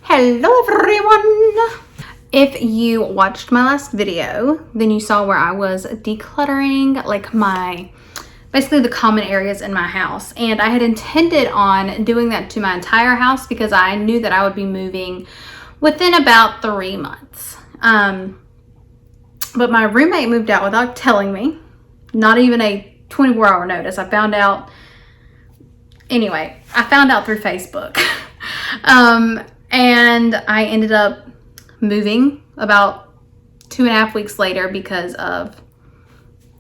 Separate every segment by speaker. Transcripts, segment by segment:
Speaker 1: Hello everyone! If you watched my last video, then you saw where I was decluttering like basically the common areas in my house. And I had intended on doing that to my entire house because I knew that I would be moving within about 3 months. But my roommate moved out without telling me, not even a 24-hour notice. I found out through Facebook. And I ended up moving about 2.5 weeks later because of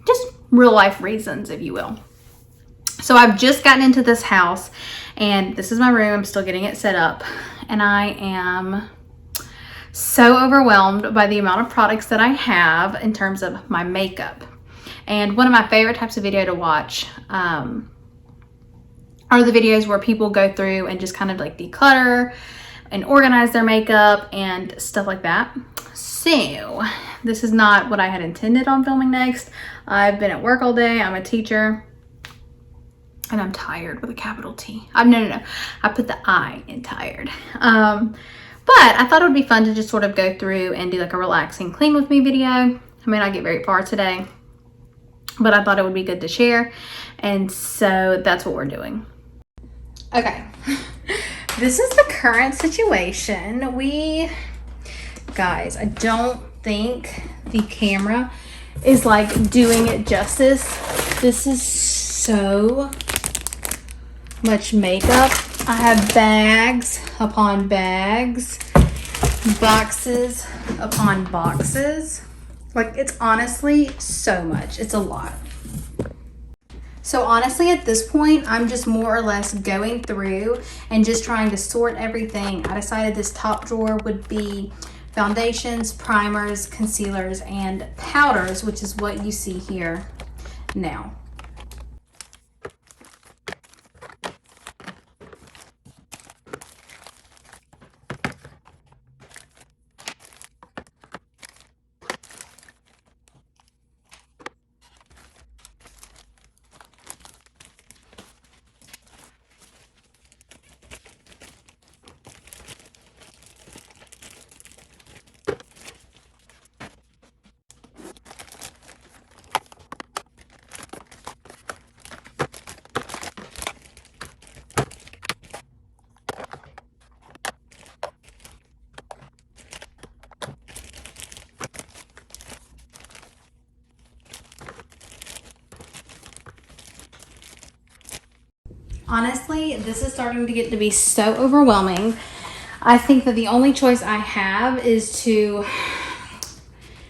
Speaker 1: just real life reasons, if you will. So I've just gotten into this house and this is my room. I'm still getting it set up and I am so overwhelmed by the amount of products that I have in terms of my makeup. And one of my favorite types of video to watch are the videos where people go through and just kind of like declutter and organize their makeup and stuff like that. So this is not what I had intended on filming next. I've been at work all day. I'm a teacher and I'm tired with a capital T. No. I put the I in tired. But I thought it would be fun to just sort of go through and do like a relaxing clean with me video. I may not get very far today, but I thought it would be good to share. And so that's what we're doing. Okay. This is the current situation. Guys, I don't think the camera is like doing it justice. This is so much makeup. I have bags upon bags, boxes upon boxes. Like, it's honestly so much. It's a lot. So honestly, at this point, I'm just more or less going through and just trying to sort everything. I decided this top drawer would be foundations, primers, concealers, and powders, which is what you see here now. Honestly, this is starting to get to be so overwhelming. I think that the only choice I have is to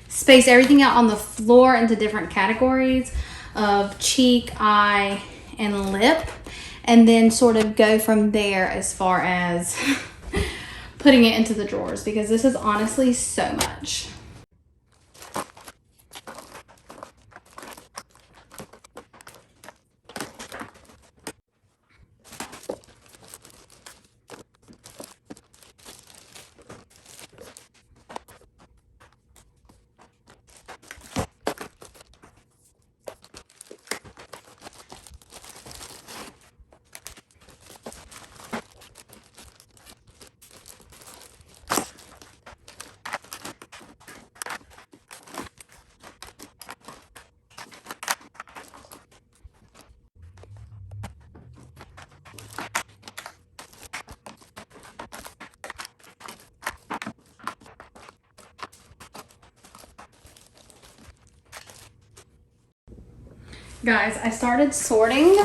Speaker 1: space everything out on the floor into different categories of cheek, eye, and lip, and then sort of go from there as far as putting it into the drawers, because this is honestly so much. Guys, I started sorting,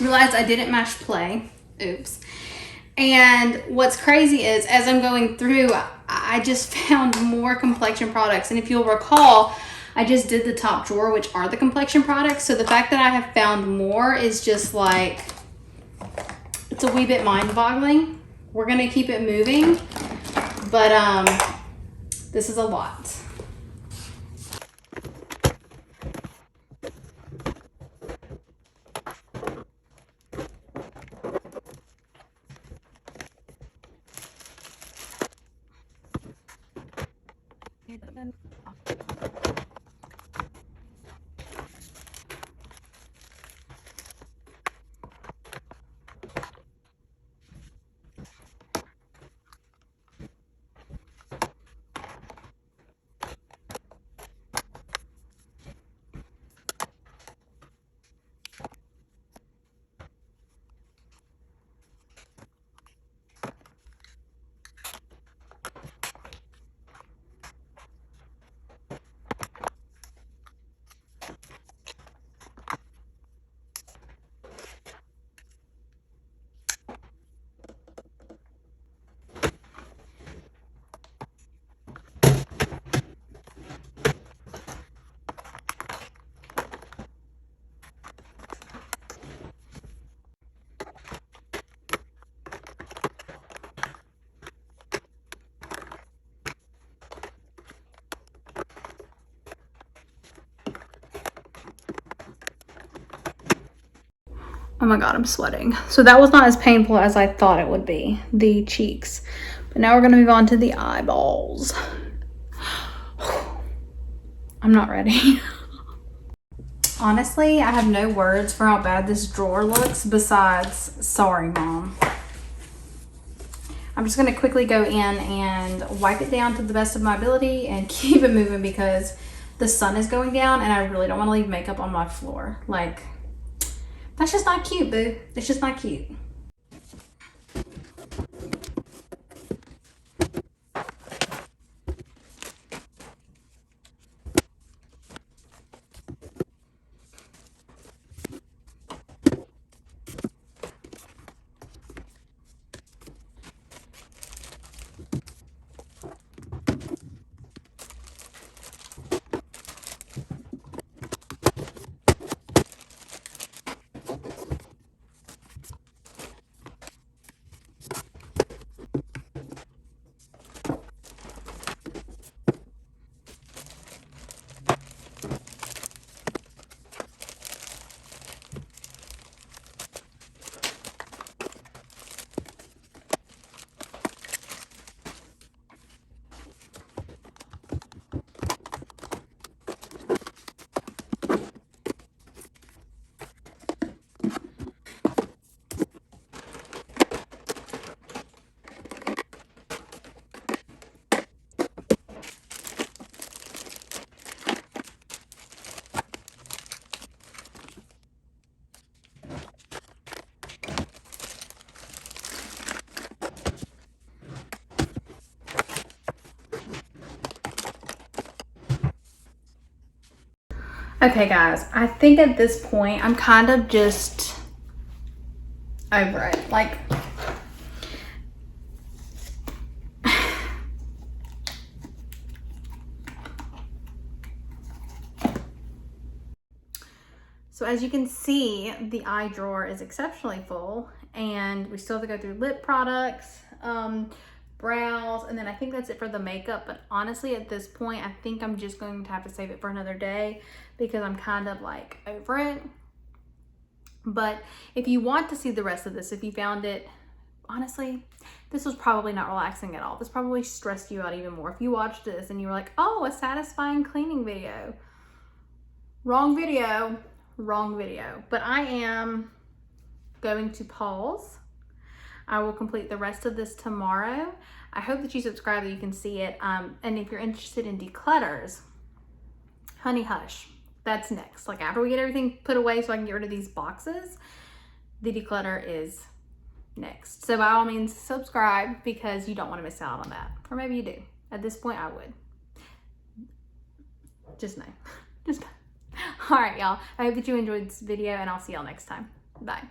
Speaker 1: realized I didn't mash play, oops. And what's crazy is, as I'm going through, I just found more complexion products. And if you'll recall, I just did the top drawer, which are the complexion products. So the fact that I have found more is just like, it's a wee bit mind-boggling. We're gonna keep it moving, but this is a lot. Oh my God, I'm sweating. So that was not as painful as I thought it would be, the cheeks. But now we're gonna move on to the eyeballs. I'm not ready. Honestly, I have no words for how bad this drawer looks besides, sorry, Mom. I'm just gonna quickly go in and wipe it down to the best of my ability and keep it moving because the sun is going down and I really don't wanna leave makeup on my floor. Like, that's just not cute, boo. It's just not cute. Okay, guys, I think at this point, I'm kind of just over it. Like, so as you can see, the eye drawer is exceptionally full and we still have to go through lip products, brows, and then I think that's it for the makeup. But honestly, at this point, I think I'm just going to have to save it for another day because I'm kind of like over it. But if you want to see the rest of this, if you found it, honestly, this was probably not relaxing at all. This probably stressed you out even more. If you watched this and you were like, oh, a satisfying cleaning video. Wrong video, wrong video. But I am going to pause. I will complete the rest of this tomorrow. I hope that you subscribe so you can see it. And if you're interested in declutters, Honey Hush, that's next. Like after we get everything put away so I can get rid of these boxes, the declutter is next. So by all means, subscribe because you don't want to miss out on that. Or maybe you do. At this point, I would. Just know. Just know. All right, y'all. I hope that you enjoyed this video and I'll see y'all next time. Bye.